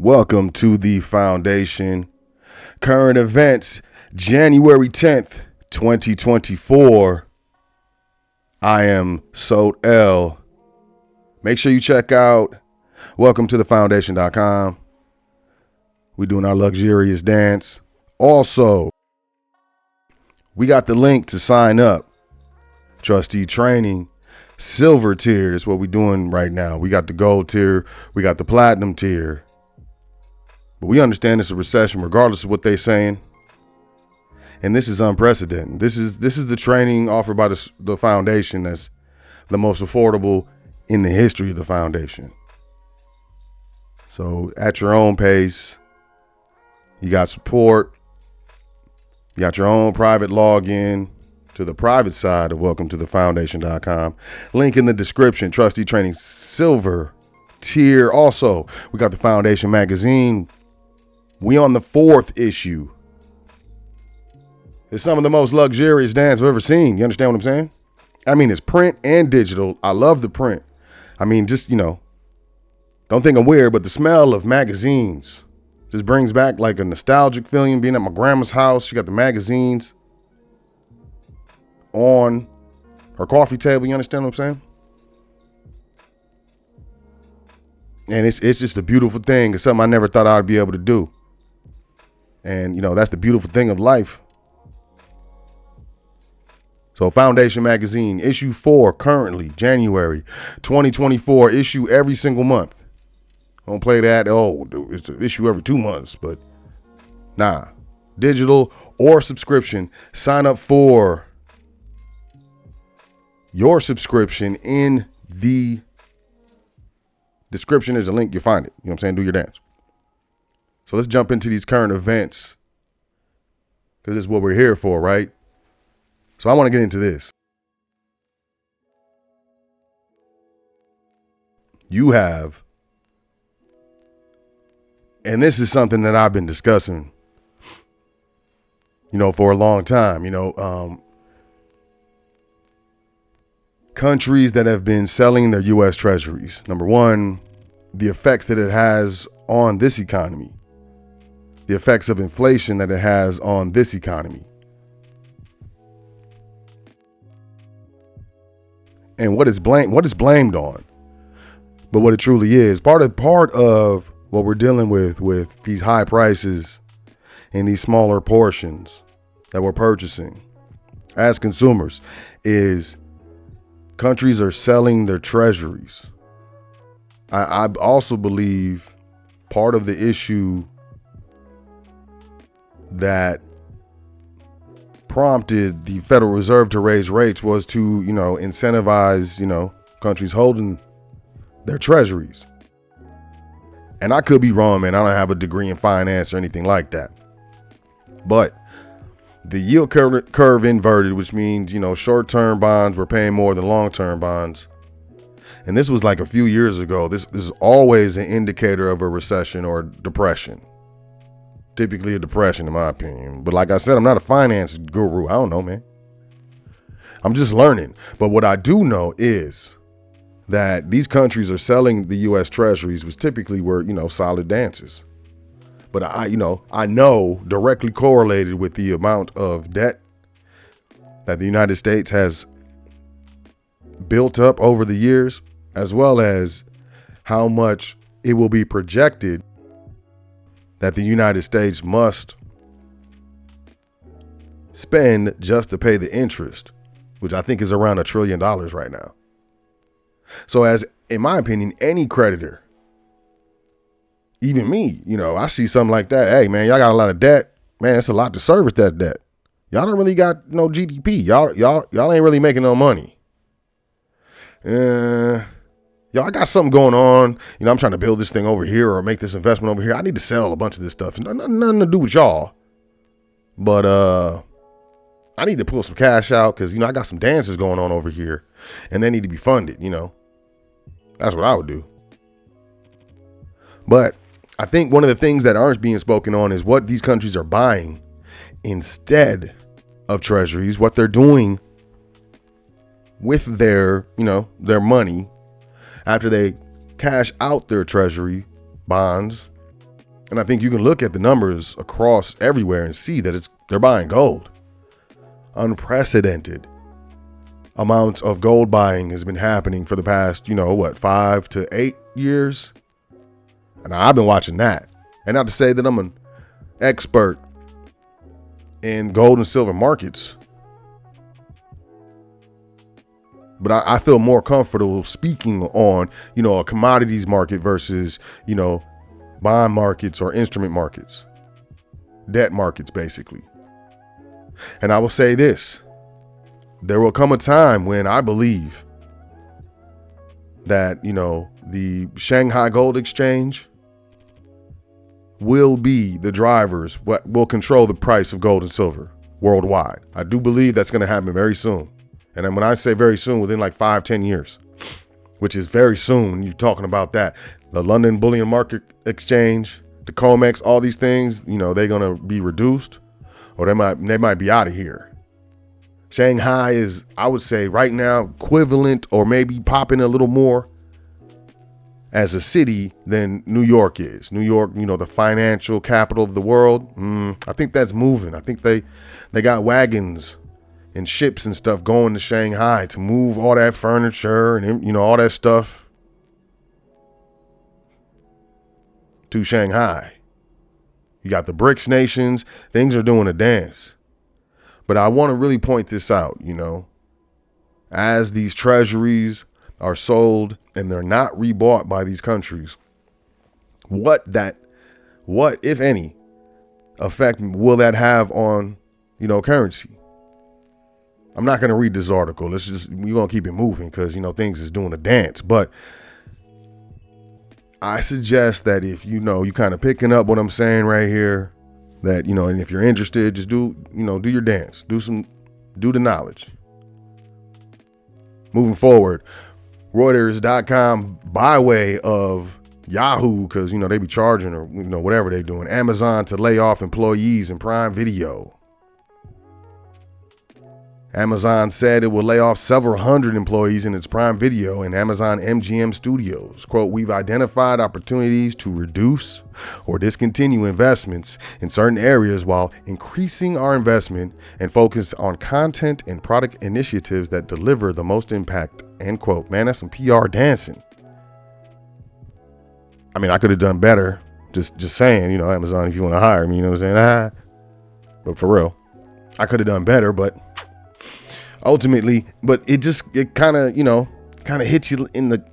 Welcome to the Foundation. Current events, January 10th, 2024. I am Sot L. Make sure you check out welcome to the foundation.com. We're doing our luxurious dance. Also, we got the link to sign up. Trustee training, silver tier is what we're doing right now. We got the gold tier, we got the platinum tier. But we understand it's a recession regardless of what they're saying. And this is unprecedented. This is the training offered by the foundation that's the most affordable in the history of the foundation. So at your own pace, you got support. You got your own private login to the private side of welcome to the foundation.com. Link in the description. Trustee training silver tier. Also, we got the Foundation magazine. We on the 4th issue. It's some of the most luxurious dance I've ever seen. You understand what I'm saying? I mean, it's print and digital. I love the print. I mean, just, don't think I'm weird, but the smell of magazines just brings back like a nostalgic feeling. Being at my grandma's house, she got the magazines on her coffee table. You understand what I'm saying? And it's just a beautiful thing. It's something I never thought I'd be able to do. And, that's the beautiful thing of life. So Foundation Magazine, issue 4, currently, January 2024, issue every single month. Don't play that, it's an issue every 2 months, but nah. Digital or subscription, sign up for your subscription in the description. There's a link, you'll find it. You know what I'm saying? Do your dance. So let's jump into these current events, because this is what we're here for, right? So I want to get into this. You have, and this is something that I've been discussing, for a long time, countries that have been selling their U.S. treasuries. Number one, the effects that it has on this economy. The effects of inflation that it has on this economy. And what is blamed on. But what it truly is, part of what we're dealing with these high prices and these smaller portions that we're purchasing as consumers is countries are selling their treasuries. I also believe part of the issue that prompted the Federal Reserve to raise rates was to, incentivize, countries holding their treasuries. And I could be wrong, man. I don't have a degree in finance or anything like that. But the yield curve inverted, which means, short-term bonds were paying more than long-term bonds. And this was like a few years ago. This is always an indicator of a recession or depression. Typically a depression, in my opinion. But like I said, I'm not a finance guru. I don't know, man. I'm just learning. But what I do know is that these countries are selling the U.S. treasuries, which typically were, solid dances. But I know directly correlated with the amount of debt that the United States has built up over the years, as well as how much it will be projected that the United States must spend just to pay the interest, which I think is around $1 trillion right now. So as, in my opinion, any creditor, even me, I see something like that. Hey, man, y'all got a lot of debt. Man, it's a lot to service that debt. Y'all don't really got no GDP. Y'all ain't really making no money. I got something going on. I'm trying to build this thing over here or make this investment over here. I need to sell a bunch of this stuff. Nothing to do with y'all. But I need to pull some cash out because, I got some dances going on over here and they need to be funded, That's what I would do. But I think one of the things that aren't being spoken on is what these countries are buying instead of treasuries, what they're doing with their money after they cash out their treasury bonds And I think you can look at the numbers across everywhere and see that they're buying gold. Unprecedented amounts of gold buying has been happening for the past, 5 to 8 years. And I've been watching that. And not to say that I'm an expert in gold and silver markets, but I feel more comfortable speaking on, a commodities market versus, bond markets or instrument markets, debt markets, basically. And I will say this, there will come a time when I believe that, the Shanghai Gold Exchange will be the drivers, what will control the price of gold and silver worldwide. I do believe that's going to happen very soon. And then when I say very soon, within like 5-10 years, which is very soon when you're talking about that, the London Bullion Market Exchange, the COMEX, all these things, they're going to be reduced, or they might be out of here. Shanghai is, I would say right now, equivalent or maybe popping a little more as a city than New York is. New York, the financial capital of the world. I think that's moving. I think they got wagons and ships and stuff going to Shanghai to move all that furniture and, all that stuff to Shanghai. You got the BRICS nations. Things are doing a dance. But I want to really point this out, as these treasuries are sold and they're not rebought by these countries, what, if any, effect will that have on, currency? I'm not going to read this article. We're going to keep it moving because, things is doing a dance. But I suggest that if, you kind of picking up what I'm saying right here, that, and if you're interested, just do your dance, do the knowledge. Moving forward, Reuters.com, by way of Yahoo, because, they be charging or, whatever they doing. Amazon to lay off employees in Prime Video. Amazon said it will lay off several hundred employees in its Prime Video and Amazon MGM studios. Quote, we've identified opportunities to reduce or discontinue investments in certain areas while increasing our investment and focus on content and product initiatives that deliver the most impact, end quote. Man, that's some PR dancing. I mean, I could have done better. Just saying, Amazon, if you want to hire me, what I'm saying? But for real, I could have done better, but ultimately, it kind of hits you in the,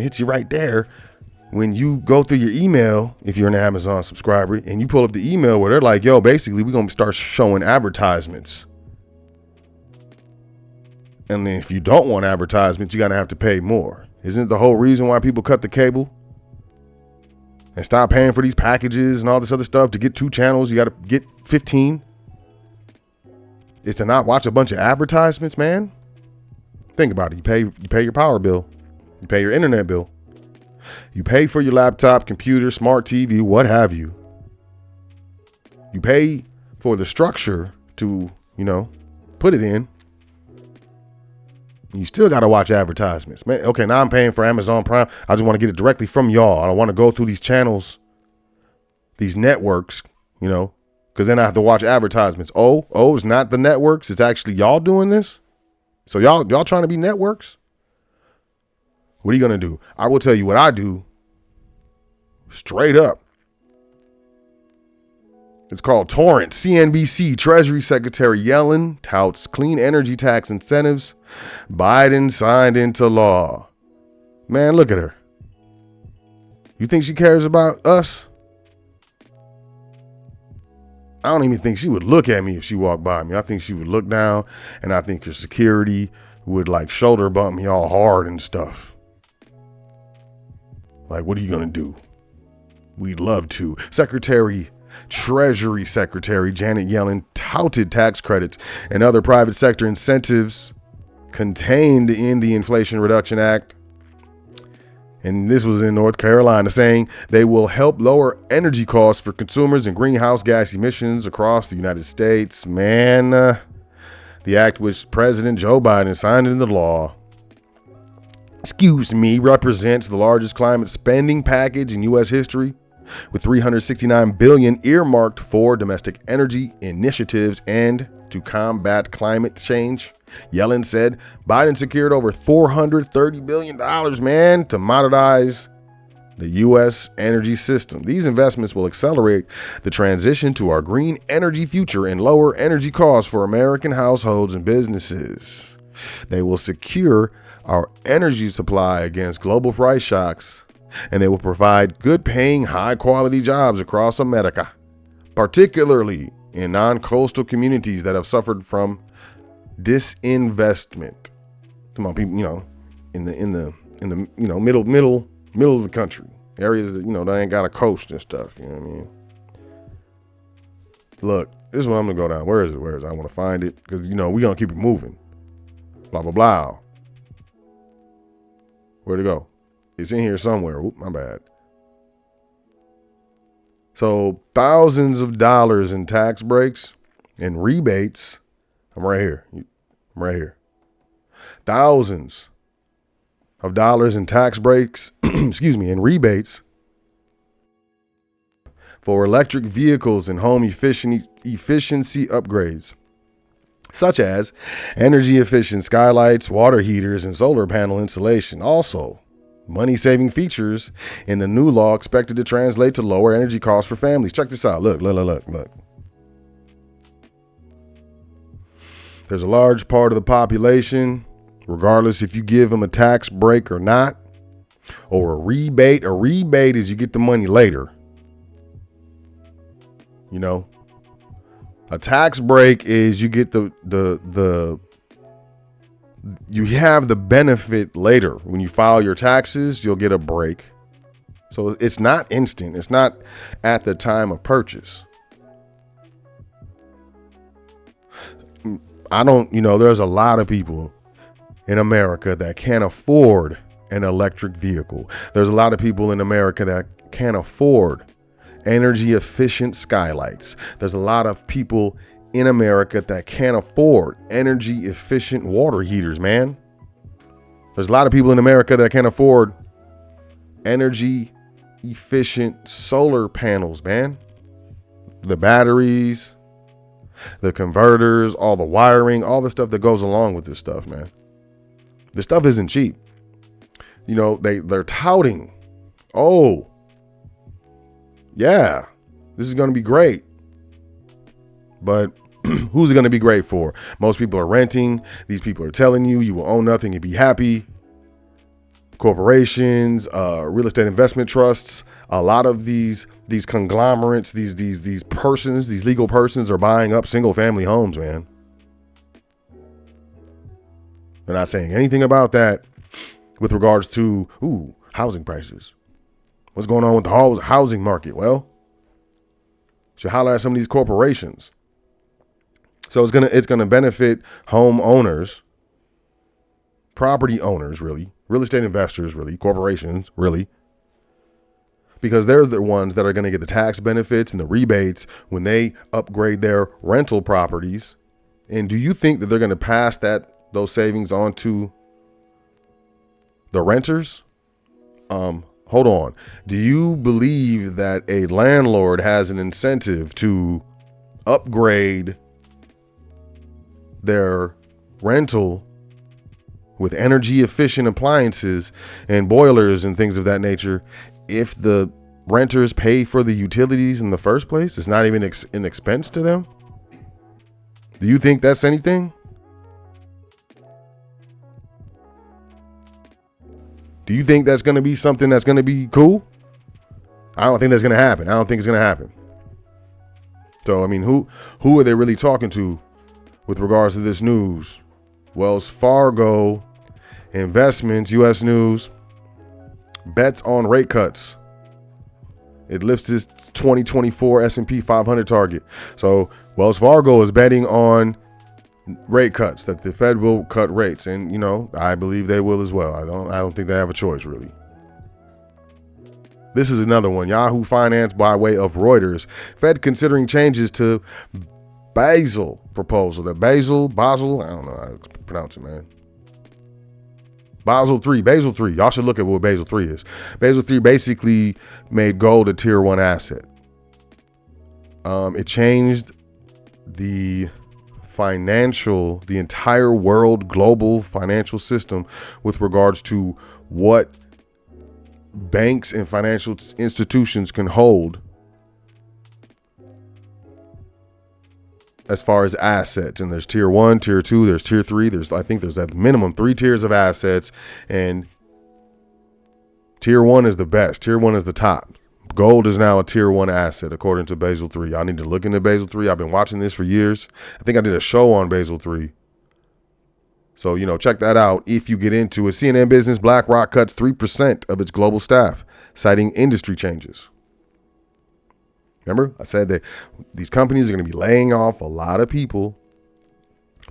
hits you right there when you go through your email, if you're an Amazon subscriber, and you pull up the email where they're like, yo, basically, we're going to start showing advertisements. And then if you don't want advertisements, you're going to have to pay more. Isn't it the whole reason why people cut the cable and stop paying for these packages and all this other stuff to get 2 channels? You got to get 15. Is to not watch a bunch of advertisements, man. Think about it. You pay your power bill. You pay your internet bill. You pay for your laptop, computer, smart TV, what have you. You pay for the structure to, put it in. You still got to watch advertisements. Man, okay, now I'm paying for Amazon Prime. I just want to get it directly from y'all. I don't want to go through these channels, these networks, because then I have to watch advertisements. Oh, it's not the networks. It's actually y'all doing this. So y'all trying to be networks. What are you going to do? I will tell you what I do straight up. It's called Torrent. CNBC Treasury Secretary Yellen touts clean energy tax incentives Biden signed into law. Man, look at her. You think she cares about us? I don't even think she would look at me if she walked by me. I think she would look down, and I think your security would shoulder bump me all hard and stuff. Like, what are you going to do? We'd love to. Treasury Secretary Janet Yellen touted tax credits and other private sector incentives contained in the Inflation Reduction Act. And this was in North Carolina, saying they will help lower energy costs for consumers and greenhouse gas emissions across the United States. Man, the act which President Joe Biden signed into law, represents the largest climate spending package in U.S. history. with $369 billion earmarked for domestic energy initiatives and to combat climate change. Yellen said Biden secured over $430 billion, man, to modernize the U.S. energy system. These investments will accelerate the transition to our green energy future and lower energy costs for American households and businesses. They will secure our energy supply against global price shocks, and they will provide good-paying, high-quality jobs across America, particularly in non-coastal communities that have suffered from disinvestment. Come on, people, in the middle of the country, areas that they ain't got a coast and stuff. You know what I mean? Look, this is what I'm gonna go down. Where is it? I want to find it because we gonna keep it moving. Blah blah blah. Where'd it go? It's in here somewhere. Oop, my bad. So thousands of dollars in tax breaks and rebates. I'm right here. Thousands of dollars in tax breaks, and rebates for electric vehicles and home efficiency upgrades, such as energy efficient skylights, water heaters, and solar panel installation. Also, money-saving features in the new law expected to translate to lower energy costs for families. Check this out. Look. There's a large part of the population, regardless if you give them a tax break or not, or a rebate. A rebate is you get the money later. A tax break is you get you have the benefit later. When you file your taxes, you'll get a break. So it's not instant. It's not at the time of purchase. There's a lot of people in America that can't afford an electric vehicle. There's a lot of people in America that can't afford energy efficient skylights. There's a lot of people in America that can't afford energy efficient water heaters, man. There's a lot of people in America that can't afford energy efficient solar panels, man. The batteries, the converters, all the wiring, all the stuff that goes along with this stuff, man. This stuff isn't cheap. They're touting, oh, yeah, this is going to be great. But who's it going to be great for? Most people are renting. These people are telling you will own nothing and be happy. Corporations, real estate investment trusts, a lot of these conglomerates, these legal persons are buying up single family homes, man. They're not saying anything about that with regards to housing prices. What's going on with the housing market? Well, should highlight some of these corporations. So it's gonna benefit homeowners, property owners, really, real estate investors, really, corporations, really, because they're the ones that are going to get the tax benefits and the rebates when they upgrade their rental properties. And do you think that they're going to pass those savings on to the renters? Hold on. Do you believe that a landlord has an incentive to upgrade their rental with energy efficient appliances and boilers and things of that nature if the renters pay for the utilities in the first place? It's not even an expense to them. Do you think that's anything? Do you think that's going to be something that's going to be cool? I don't think that's going to happen. I don't think it's going to happen. So, I mean, who are they really talking to with regards to this news? Wells Fargo Investments, U.S. News, bets on rate cuts. It lifts its 2024 S&P 500 target. So Wells Fargo is betting on rate cuts, that the Fed will cut rates. And, I believe they will as well. I don't think they have a choice, really. This is another one. Yahoo Finance by way of Reuters. Fed considering changes to Basel proposal. I don't know how to pronounce it, man. Basel 3. Y'all should look at what Basel 3 is. Basel 3 basically made gold a tier 1 asset. It changed the entire world global financial system with regards to what banks and financial institutions can hold as far as assets. And there's tier 1, tier 2, there's tier 3. I think there's at minimum 3 tiers of assets, and tier 1 is the best. Tier 1 is the top. Gold is now a tier 1 asset according to Basel 3. Y'all need to look into Basel 3. I've been watching this for years. I think I did a show on Basel 3. So, check that out if you get into it. CNN Business, BlackRock cuts 3% of its global staff, citing industry changes. Remember, I said that these companies are going to be laying off a lot of people,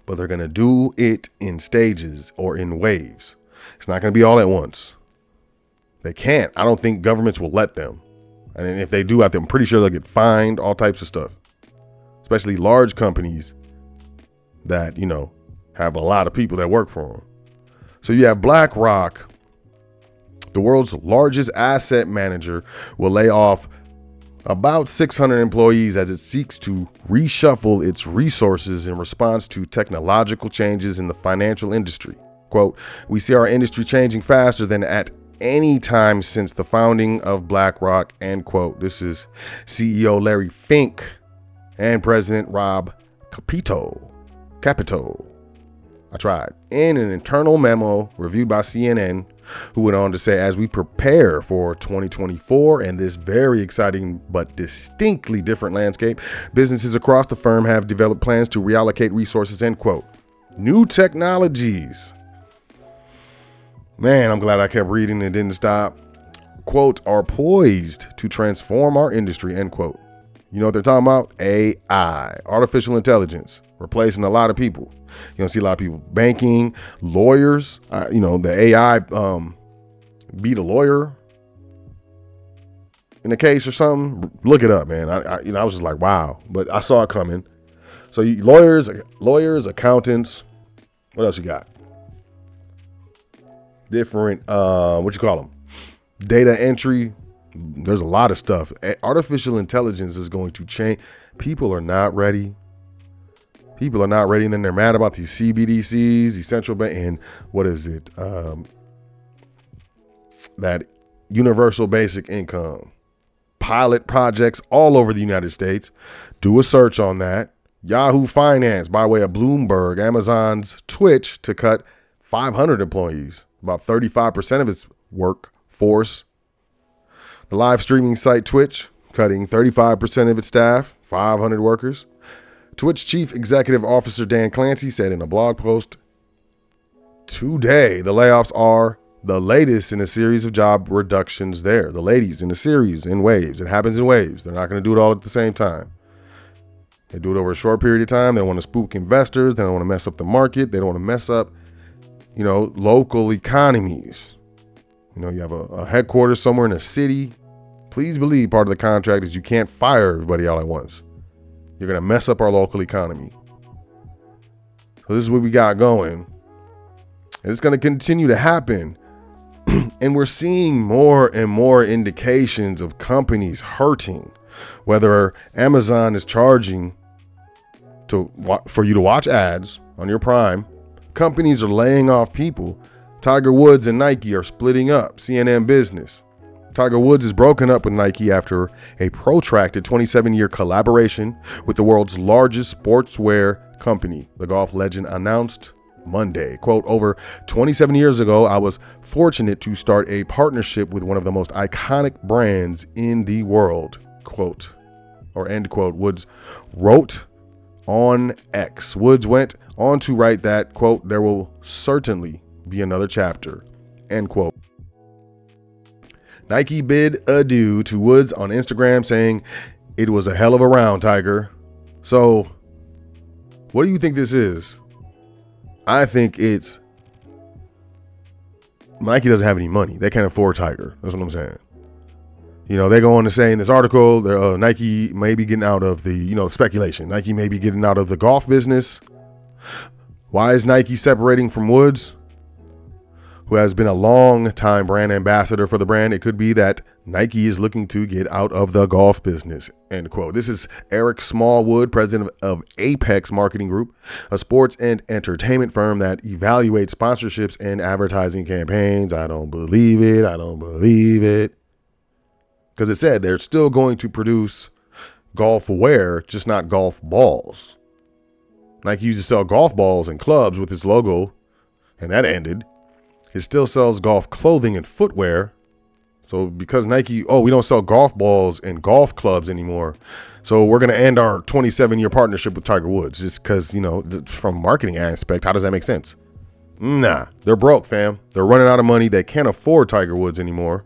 but they're going to do it in stages or in waves. It's not going to be all at once. They can't. I don't think governments will let them. And if they do, I'm pretty sure they'll get fined, all types of stuff, especially large companies that, have a lot of people that work for them. So you have BlackRock, the world's largest asset manager, will lay off about 600 employees as it seeks to reshuffle its resources in response to technological changes in the financial industry. Quote, "We see our industry changing faster than at any time since the founding of BlackRock," end quote. This is CEO Larry Fink and President Rob Capito. I tried. In an internal memo reviewed by CNN, who went on to say, "As we prepare for 2024 and this very exciting but distinctly different landscape, businesses across the firm have developed plans to reallocate resources," end quote. New technologies. Man, I'm glad I kept reading and didn't stop. Quote, "are poised to transform our industry," end quote. You know what they're talking about? AI, artificial intelligence, replacing a lot of people. You don't see a lot of people banking, lawyers. The AI beat a lawyer in a case or something. Look it up, man. I was just like, wow, but I saw it coming. So lawyers, accountants. What else you got? Different, what you call them? Data entry. There's a lot of stuff. Artificial intelligence is going to change. People are not ready. And then they're mad about these CBDCs, these central bank, and what is it? That universal basic income. Pilot projects all over the United States. Do a search on that. Yahoo Finance, by way of Bloomberg, Amazon's Twitch, to cut 500 employees, about 35% of its workforce. The live streaming site Twitch, cutting 35% of its staff, 500 workers. Twitch Chief Executive Officer Dan Clancy said in a blog post today, the layoffs are the latest in a series of job reductions there. The ladies in a series, in waves. It happens in waves. They're not going to do it all at the same time. They do it over a short period of time. They don't want to spook investors. They don't want to mess up the market. They don't want to mess up, local economies. You have a headquarters somewhere in a city. Please believe part of the contract is you can't fire everybody all at once. You're going to mess up our local economy. So this is what we got going. And it's going to continue to happen. And we're seeing more and more indications of companies hurting. Whether Amazon is charging for you to watch ads on your Prime, companies are laying off people. Tiger Woods and Nike are splitting up. CNN Business. Tiger Woods is broken up with Nike after a protracted 27-year collaboration with the world's largest sportswear company, the golf legend announced Monday. Quote, "Over 27 years ago, I was fortunate to start a partnership with one of the most iconic brands in the world," quote, or end quote, Woods wrote on X. Woods went on to write that, quote, "there will certainly be another chapter," end quote. Nike bid adieu to Woods on Instagram, saying, "It was a hell of a round, Tiger." So, what do you think this is? I think it's Nike doesn't have any money. They can't afford Tiger. That's what I'm saying. They go on to say in this article, Nike may be getting out of the, speculation. Nike may be getting out of the golf business. Why is Nike separating from Woods? who has been a long time brand ambassador for the brand, it could be that Nike is looking to get out of the golf business, end quote. This is Eric Smallwood, president of Apex Marketing Group, a sports and entertainment firm that evaluates sponsorships and advertising campaigns. I don't believe it. Because it said they're still going to produce golf wear, just not golf balls. Nike used to sell golf balls and clubs with its logo, and that ended. It still sells golf clothing and footwear. So because Nike, we don't sell golf balls and golf clubs anymore, so we're going to end our 27-year partnership with Tiger Woods just because, from a marketing aspect, how does that make sense? Nah, they're broke, fam. They're running out of money. They can't afford Tiger Woods anymore.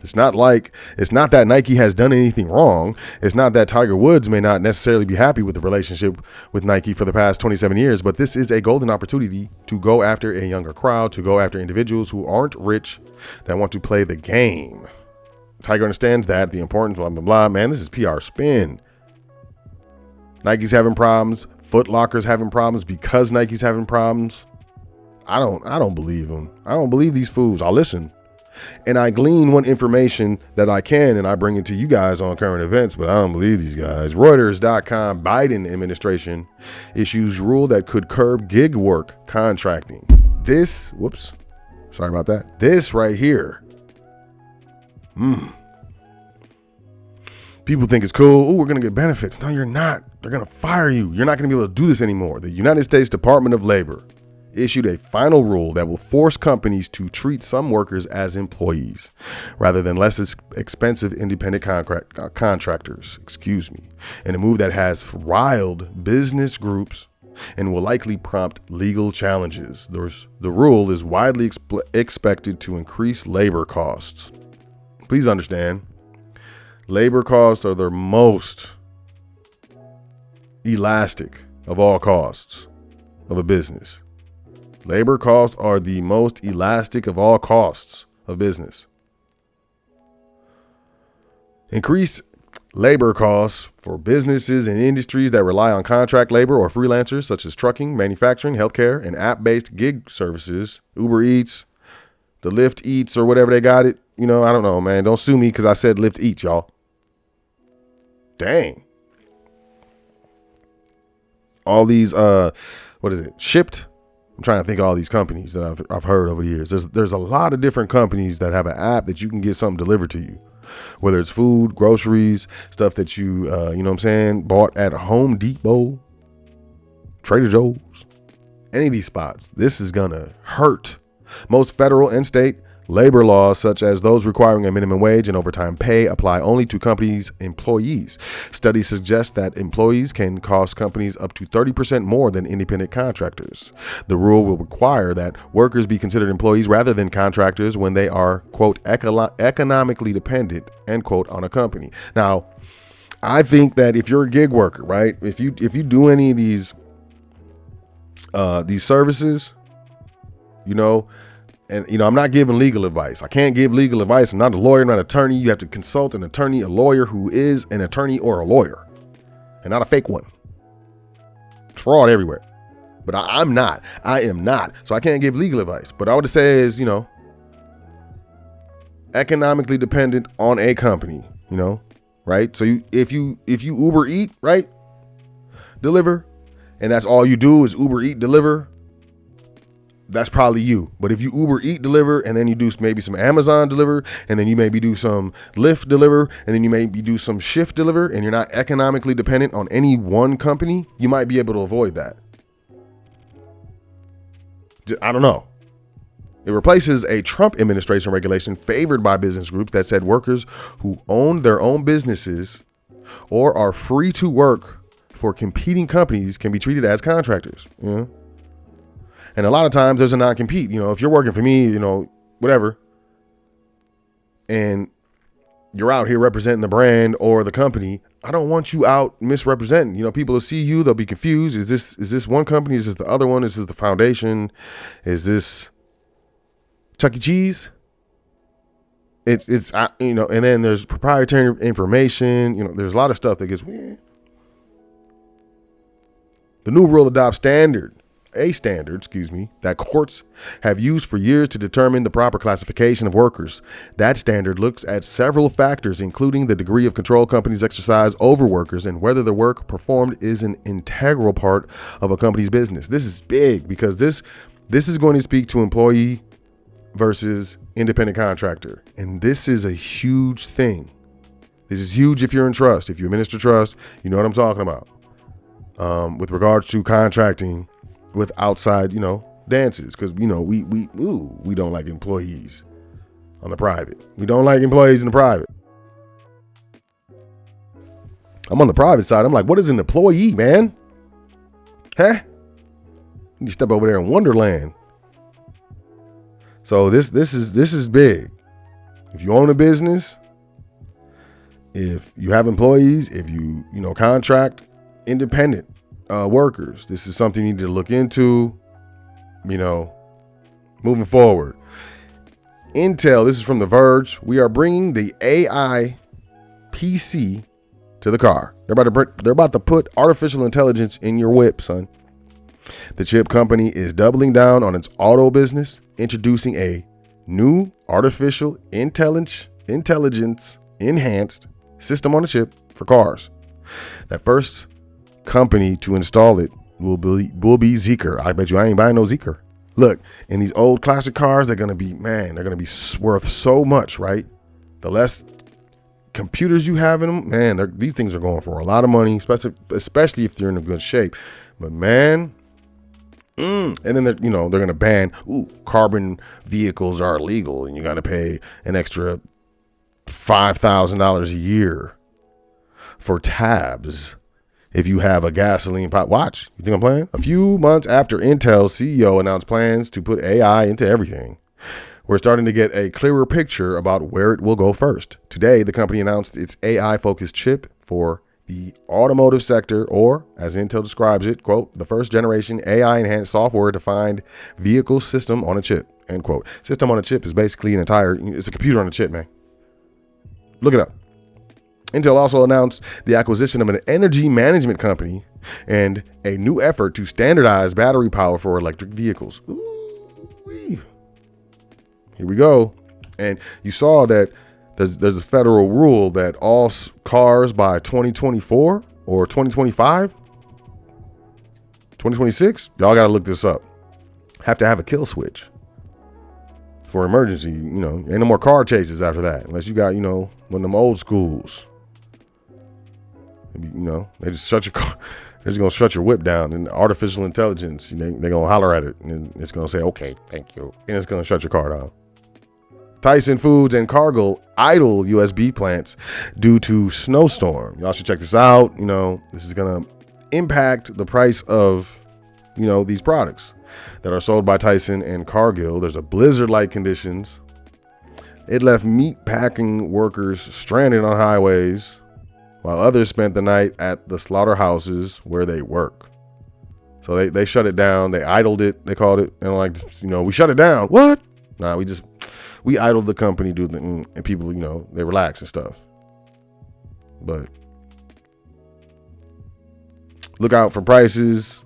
It's not that Nike has done anything wrong. It's not that Tiger Woods may not necessarily be happy with the relationship with Nike for the past 27 years, but this is a golden opportunity to go after a younger crowd, to go after individuals who aren't rich, that want to play the game. Tiger understands that, the importance, blah, blah, blah. Man, this is PR spin. Nike's having problems. Foot Locker's having problems because Nike's having problems. I don't believe them. I don't believe these fools. I'll listen. And I glean what information that I can, and I bring it to you guys on current events, but I don't believe these guys. Reuters.com, Biden administration issues rule that could curb gig work contracting. This right here. People think it's cool. We're going to get benefits. No, you're not. They're going to fire you. You're not going to be able to do this anymore. The United States Department of Labor issued a final rule that will force companies to treat some workers as employees rather than less expensive independent contractors, in a move that has riled business groups and will likely prompt legal challenges. The rule is widely expected to increase labor costs. Please understand, labor costs are the most elastic of all costs of a business. Labor costs are the most elastic of all costs of business. Increased labor costs for businesses and industries that rely on contract labor or freelancers, such as trucking, manufacturing, healthcare, and app-based gig services, Uber Eats, the Lyft Eats, or whatever they got it. I don't know, man. Don't sue me because I said Lyft Eats, y'all. Dang. All these, Shipped. I'm trying to think of all these companies that I've heard over the years. There's a lot of different companies that have an app that you can get something delivered to you, whether it's food, groceries, stuff that you, bought at Home Depot, Trader Joe's, any of these spots. This is going to hurt. Most federal and state labor laws, such as those requiring a minimum wage and overtime pay, apply only to companies' employees. Studies suggest that employees can cost companies up to 30% more than independent contractors. The rule will require that workers be considered employees rather than contractors when they are, quote, economically dependent, end quote, on a company. Now, I think that if you're a gig worker, right, if you do any of these services, and, I'm not giving legal advice. I can't give legal advice. I'm not a lawyer, I'm not an attorney. You have to consult an attorney, a lawyer who is an attorney or a lawyer, and not a fake one. It's fraud everywhere. But I am not. So I can't give legal advice. But I would say is, economically dependent on a company, right? So if you Uber Eat, right, deliver, and that's all you do is Uber Eat, deliver, that's probably you. But if you Uber Eat, deliver, and then you do maybe some Amazon deliver, and then you maybe do some Lyft deliver, and then you maybe do some Shift deliver, and you're not economically dependent on any one company, you might be able to avoid that. I don't know. It replaces a Trump administration regulation favored by business groups that said workers who own their own businesses or are free to work for competing companies can be treated as contractors. And a lot of times there's a non-compete. If you're working for me, whatever, and you're out here representing the brand or the company, I don't want you out misrepresenting. People will see you, they'll be confused. Is this one company? Is this the other one? Is this the foundation? Is this Chuck E. Cheese? It's and then there's proprietary information. There's a lot of stuff that gets weird. The new rule adopts standard that courts have used for years to determine the proper classification of workers. That standard looks at several factors, including the degree of control companies exercise over workers and whether the work performed is an integral part of a company's business. This is big because this is going to speak to employee versus independent contractor. And this is a huge thing. This is huge if you're in trust. If you administer trust, you know what I'm talking about. With regards to contracting with outside, dances, because we don't like employees on the private. We don't like employees in the private. I'm on the private side. I'm like, what is an employee, man? Huh? You step over there in Wonderland. So this is big. If you own a business, if you have employees, if you contract independent workers, this is something you need to look into, moving forward. Intel, this is from The Verge. We are bringing the AI PC to the car. They're about to put artificial intelligence in your whip, son. The chip company is doubling down on its auto business, introducing a new artificial intelligence enhanced system on a chip for cars. That first company to install it will be Zeekr. I bet you I ain't buying no Zeekr. Look, in these old classic cars, they're gonna be worth so much, right? The less computers you have in them, man, these things are going for a lot of money, especially if they're in a good shape. But man, and then they're gonna ban carbon vehicles are illegal, and you got to pay an extra $5,000 a year for tabs if you have a gasoline pot. Watch, you think I'm playing? A few months after Intel's CEO announced plans to put AI into everything, we're starting to get a clearer picture about where it will go first. Today, the company announced its AI-focused chip for the automotive sector, or as Intel describes it, quote, the first generation AI-enhanced software-defined vehicle system on a chip, end quote. System on a chip is basically it's a computer on a chip, man. Look it up. Intel also announced the acquisition of an energy management company and a new effort to standardize battery power for electric vehicles. Ooh-wee. Here we go. And you saw that there's a federal rule that all cars by 2024 or 2025, 2026, y'all got to look this up, have to have a kill switch for emergency. Ain't no more car chases after that, unless you got, one of them old schools. They just shut your car. They're just gonna shut your whip down, and artificial intelligence, they're gonna holler at it, and it's gonna say, "Okay, thank you," and it's gonna shut your car down. Tyson Foods and Cargill idle USB plants due to snowstorm. Y'all should check this out. This is gonna impact the price of, these products that are sold by Tyson and Cargill. There's a blizzard-like conditions. It left meat packing workers stranded on highways, while others spent the night at the slaughterhouses where they work. So they shut it down. They idled it. They called it, and we shut it down. What? Nah, we idled the company, dude, and people, they relax and stuff. But look out for prices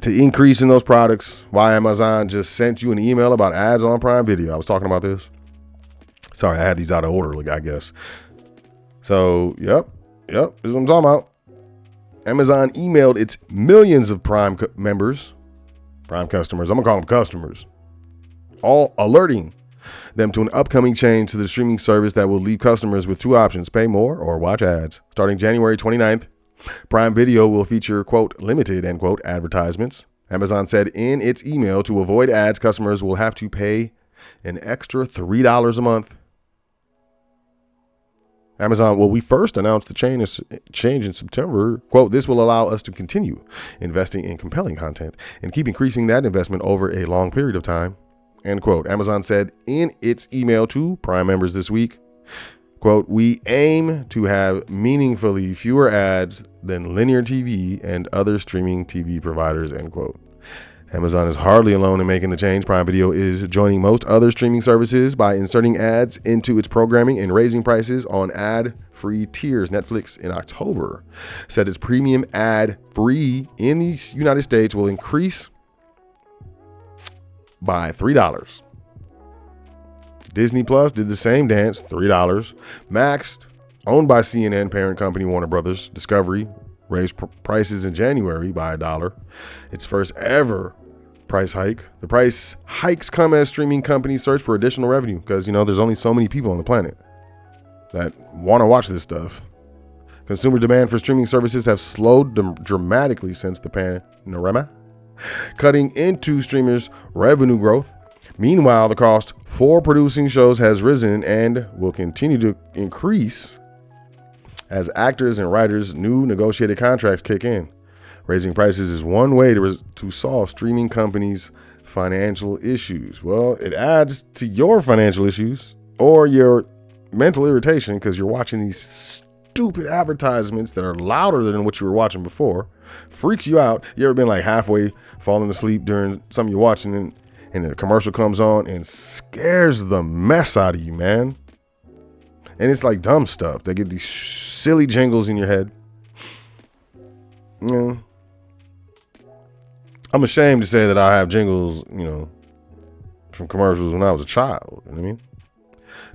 to increase in those products. Why Amazon just sent you an email about ads on Prime Video. I was talking about this. Sorry, I had these out of order, I guess. So, yep, this is what I'm talking about. Amazon emailed its millions of Prime customers. I'm gonna call them customers, all alerting them to an upcoming change to the streaming service that will leave customers with two options: pay more or watch ads. Starting January 29th, Prime Video will feature, quote, limited, end quote, advertisements. Amazon said in its email to avoid ads, customers will have to pay an extra $3 a month. Amazon, we first announced the change in September. Quote, this will allow us to continue investing in compelling content and keep increasing that investment over a long period of time, end quote. Amazon said in its email to Prime members this week, quote, we aim to have meaningfully fewer ads than linear TV and other streaming TV providers, end quote. Amazon is hardly alone in making the change. Prime Video is joining most other streaming services by inserting ads into its programming and raising prices on ad-free tiers. Netflix in October said its premium ad-free in the United States will increase by $3. Disney Plus did the same dance, $3. Max, owned by CNN parent company Warner Brothers Discovery, raised prices in January by $1. Its first ever price hike. The price hikes come as streaming companies search for additional revenue because, there's only so many people on the planet that want to watch this stuff. Consumer demand for streaming services have slowed dramatically since the panorama, cutting into streamers' revenue growth. Meanwhile, the cost for producing shows has risen and will continue to increase as actors and writers' new negotiated contracts kick in. Raising prices is one way to solve streaming companies' financial issues. Well, it adds to your financial issues or your mental irritation because you're watching these stupid advertisements that are louder than what you were watching before. Freaks you out. You ever been like halfway falling asleep during something you're watching and the commercial comes on and scares the mess out of you, man? And it's like dumb stuff. They get these silly jingles in your head. I'm ashamed to say that I have jingles, from commercials when I was a child. You know what I mean?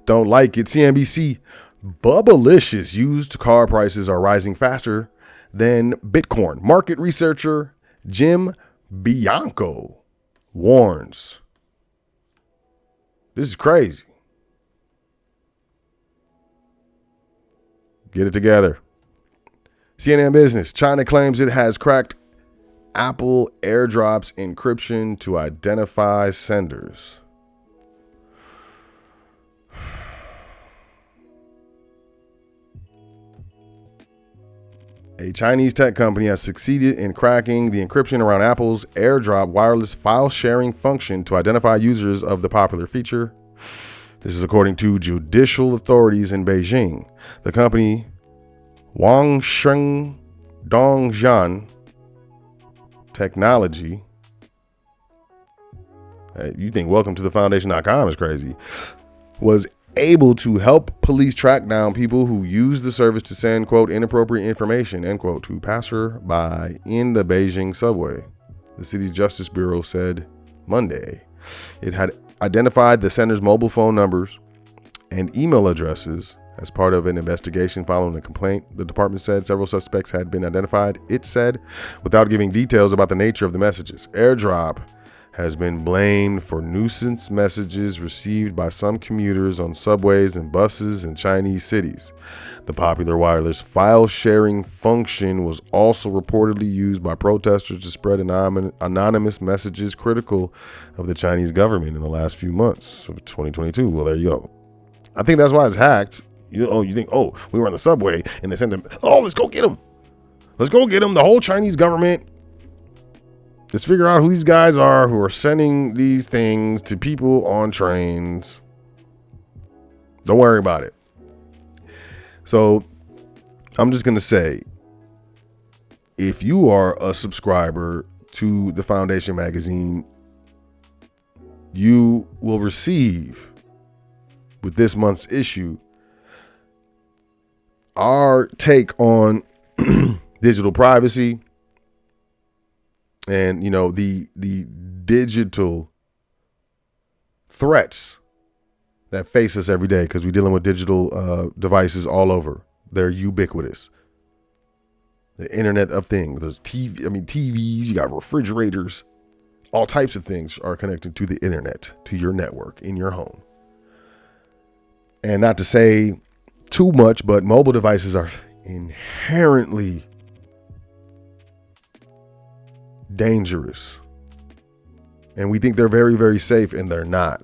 Don't like it. CNBC, Bubblicious used car prices are rising faster than Bitcoin. Market researcher Jim Bianco warns. This is crazy. Get it together. CNN Business. China claims it has cracked Apple AirDrop's encryption to identify senders. A Chinese tech company has succeeded in cracking the encryption around Apple's AirDrop wireless file sharing function to identify users of the popular feature. This is according to judicial authorities in Beijing. The company Wangsheng Dongjian Technology. You think welcome to the foundation.com is crazy. Was able to help police track down people who use the service to send, quote, inappropriate information, end quote, to passerby in the Beijing subway. The city's Justice Bureau said Monday it had identified the sender's mobile phone numbers and email addresses as part of an investigation following a complaint. The department said several suspects had been identified, it said, without giving details about the nature of the messages. AirDrop has been blamed for nuisance messages received by some commuters on subways and buses in Chinese cities. The popular wireless file sharing function was also reportedly used by protesters to spread anonymous messages critical of the Chinese government in the last few months of 2022. Well, there you go. I think that's why it's hacked. You think, we were on the subway and they sent them, let's go get them. Let's go get them. The whole Chinese government. Let's figure out who these guys are who are sending these things to people on trains. Don't worry about it. So I'm just going to say, if you are a subscriber to the Foundation magazine, you will receive with this month's issue our take on digital privacy and, the digital threats that face us every day because we're dealing with digital devices all over. They're ubiquitous. The Internet of Things. There's TVs, you got refrigerators. All types of things are connected to the internet, to your network, in your home. And not to say too much, but mobile devices are inherently dangerous. And we think they're very, very safe, and they're not.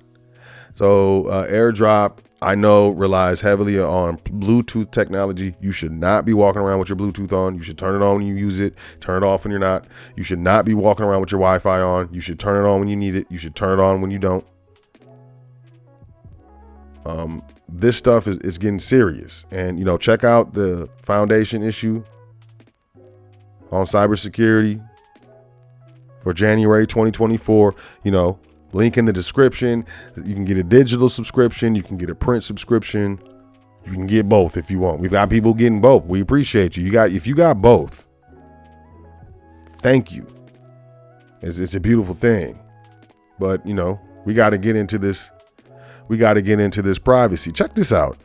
So AirDrop, I know, relies heavily on Bluetooth technology. You should not be walking around with your Bluetooth on. You should turn it on when you use it. Turn it off when you're not. You should not be walking around with your Wi-Fi on. You should turn it on when you need it. You should turn it on when you don't. This stuff is getting serious. And, check out the Foundation issue on cybersecurity for January 2024. Link in the description. You can get a digital subscription. You can get a print subscription. You can get both if you want. We've got people getting both. We appreciate you. If you got both, thank you. It's a beautiful thing. But, you know, we got to get into this. We got to get into this privacy. Check this out.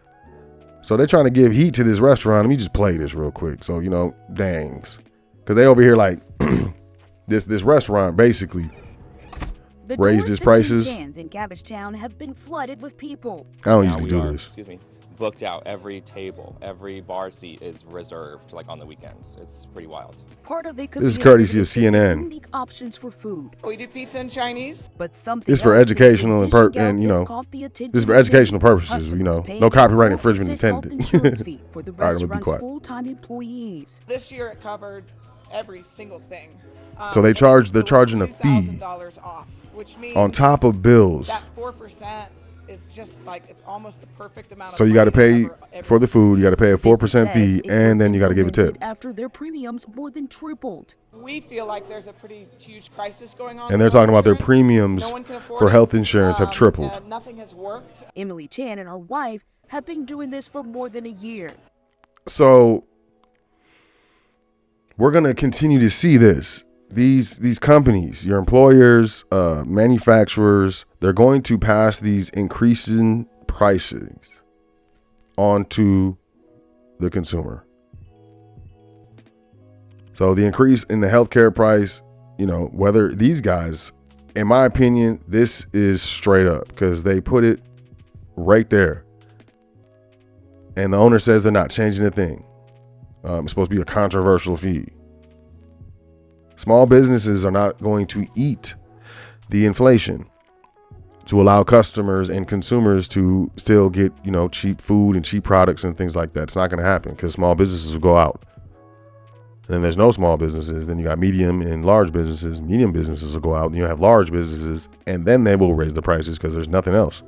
So they're trying to give heat to this restaurant. Let me just play this real quick. So, you know, dangs. Because they over here like this restaurant basically raised its prices. In Cabbagetown have been flooded with people. I don't usually do this. Excuse me. Booked out. Every table, every bar seat is reserved, like on the weekends. It's pretty wild. Part of it could This is be courtesy of attributed to CNN. unique options for food. We do pizza and Chinese. But something It's for else that educational the and dishing you out know, has caught the attention this is for of educational many. purposes, you know. Customers paying No copyright a infringement 4% health intended. insurance fee for the All right, I'm gonna be restaurant's quiet. full-time employees. This year it covered every single thing. So they're and charging a it was fee $2,000 off, which means on top of bills. that 4% is just like, it's almost the perfect amount of So you got to money pay cover for the food. You got to pay a 4% Business fee, says it and was then you got to give a tip. implemented after their premiums more than tripled. We feel like there's a pretty huge crisis going on. And they're with talking about their insurance. premiums No one can afford for it. health insurance have tripled. And nothing has worked. Emily Chan and her wife have been doing this for more than a year. So we're going to continue to see this. These companies, your employers, manufacturers, they're going to pass these increasing prices onto the consumer. So the increase in the healthcare price, you know, whether these guys, in my opinion, this is straight up because they put it right there. And the owner says they're not changing a thing. It's supposed to be a controversial fee. Small businesses are not going to eat the inflation to allow customers and consumers to still get, you know, cheap food and cheap products and things like that. It's not going to happen because small businesses will go out. And then there's no small businesses. Then you got medium and large businesses. Medium businesses will go out. And you have large businesses, and then they will raise the prices because there's nothing else.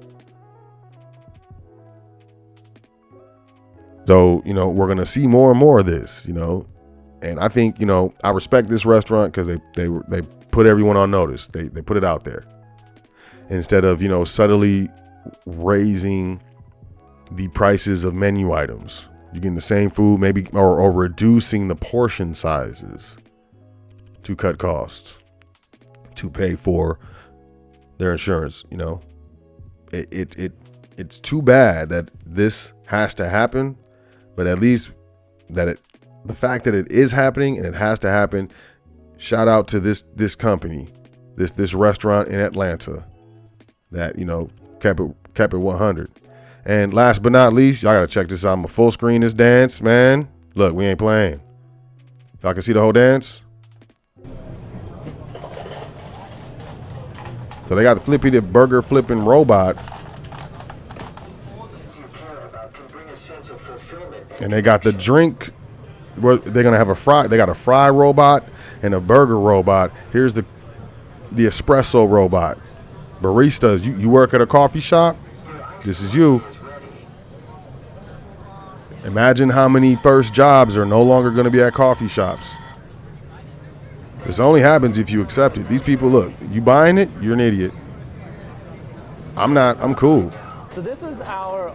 So, you know, we're going to see more and more of this, you know. And I think, you know, I respect this restaurant because they put everyone on notice. They put it out there. Instead of, you know, subtly raising the prices of menu items. You're getting the same food, maybe, or reducing the portion sizes to cut costs, to pay for their insurance. You know, it's too bad that this has to happen, but at least that the fact that it is happening and it has to happen. Shout out to this company, this restaurant in Atlanta that, you know, kept it 100. And last but not least, y'all gotta check this out. I'm gonna full screen this dance, man. Look, we ain't playing. Y'all can see the whole dance. So they got the burger flipping robot. And they got the drink. They're gonna have they got a fry robot and a burger robot. Here's the espresso robot. Baristas, you work at a coffee shop? This is you. Imagine how many first jobs are no longer going to be at coffee shops. This only happens if you accept it. These people, look, you buying it, you're an idiot. I'm not, I'm cool. So this is our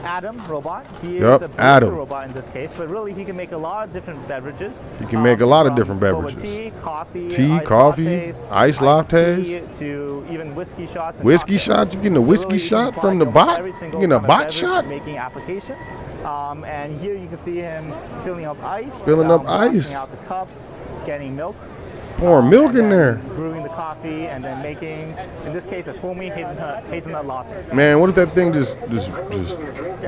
Adam robot. He is a barista robot in this case, but really he can make a lot of different beverages. He can make a lot of different beverages. Tea, coffee, iced lattes, tea, to even whiskey shots. Whiskey shots? You getting a whiskey shot from the bot? You getting a bot shot? Making application. And here you can see him filling up ice. Washing out the cups, getting milk. Pouring milk in there. Brewing the coffee and then making, in this case, a foamy hazelnut latte. Man, what if that thing just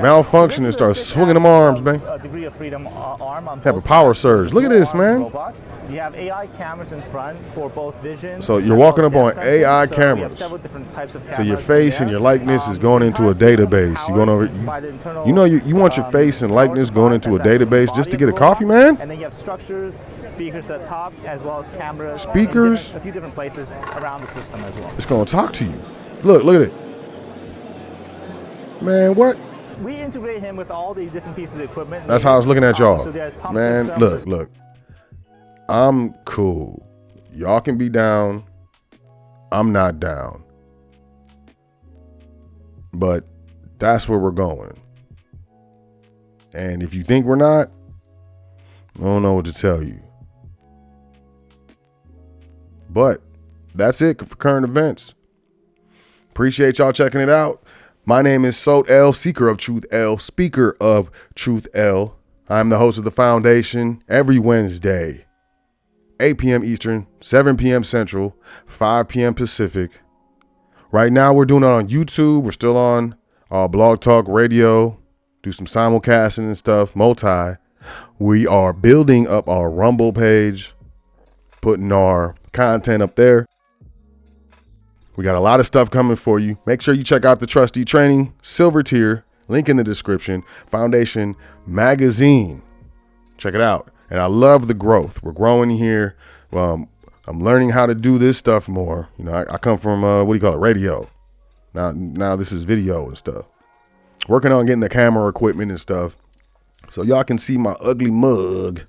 malfunction and start swinging them arms, man? A degree of freedom arm on have a power surge. Look at this, man. Robots. You have AI cameras in front for both vision. So you're walking up on AI cameras. cameras. We have several different types of cameras. So your face and your likeness is going into a database. You're going over. You know you want your face and likeness going into a database just to get a coffee, man. And then you have structures, speakers at top, as well as cameras. Speakers. A few different places around the system as well. It's going to talk to you. Look at it. Man, what? We integrate him with all the different pieces of equipment. That's how I was looking at y'all. So there's pump man, systems. look. I'm cool. Y'all can be down. I'm not down. But that's where we're going. And if you think we're not, I don't know what to tell you. But that's it for current events. Appreciate y'all checking it out. My name is Sot L, Seeker of Truth L, Speaker of Truth L. I'm the host of The Foundation every Wednesday, 8 p.m. Eastern, 7 p.m. Central, 5 p.m. Pacific. Right now, we're doing it on YouTube. We're still on Blog Talk Radio. Do some simulcasting and stuff, multi. We are building up our Rumble page, putting our content up there. We got a lot of stuff coming for you. Make sure you check out the Trustee Training, Silver Tier, link in the description, Foundation Magazine. Check it out. And I love the growth. We're growing here. I'm learning how to do this stuff more. You know, I come from, radio. Now this is video and stuff. Working on getting the camera equipment and stuff so y'all can see my ugly mug.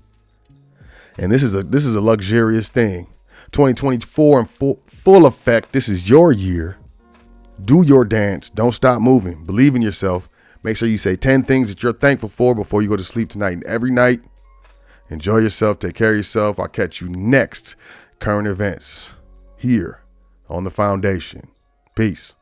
And this is a luxurious thing. 2024 in full effect. This is your year. Do your dance. Don't stop moving. Believe in yourself. Make sure you say 10 things that you're thankful for before you go to sleep tonight and every night. Enjoy yourself. Take care of yourself. I'll catch you next. Current events here on The Foundation. Peace.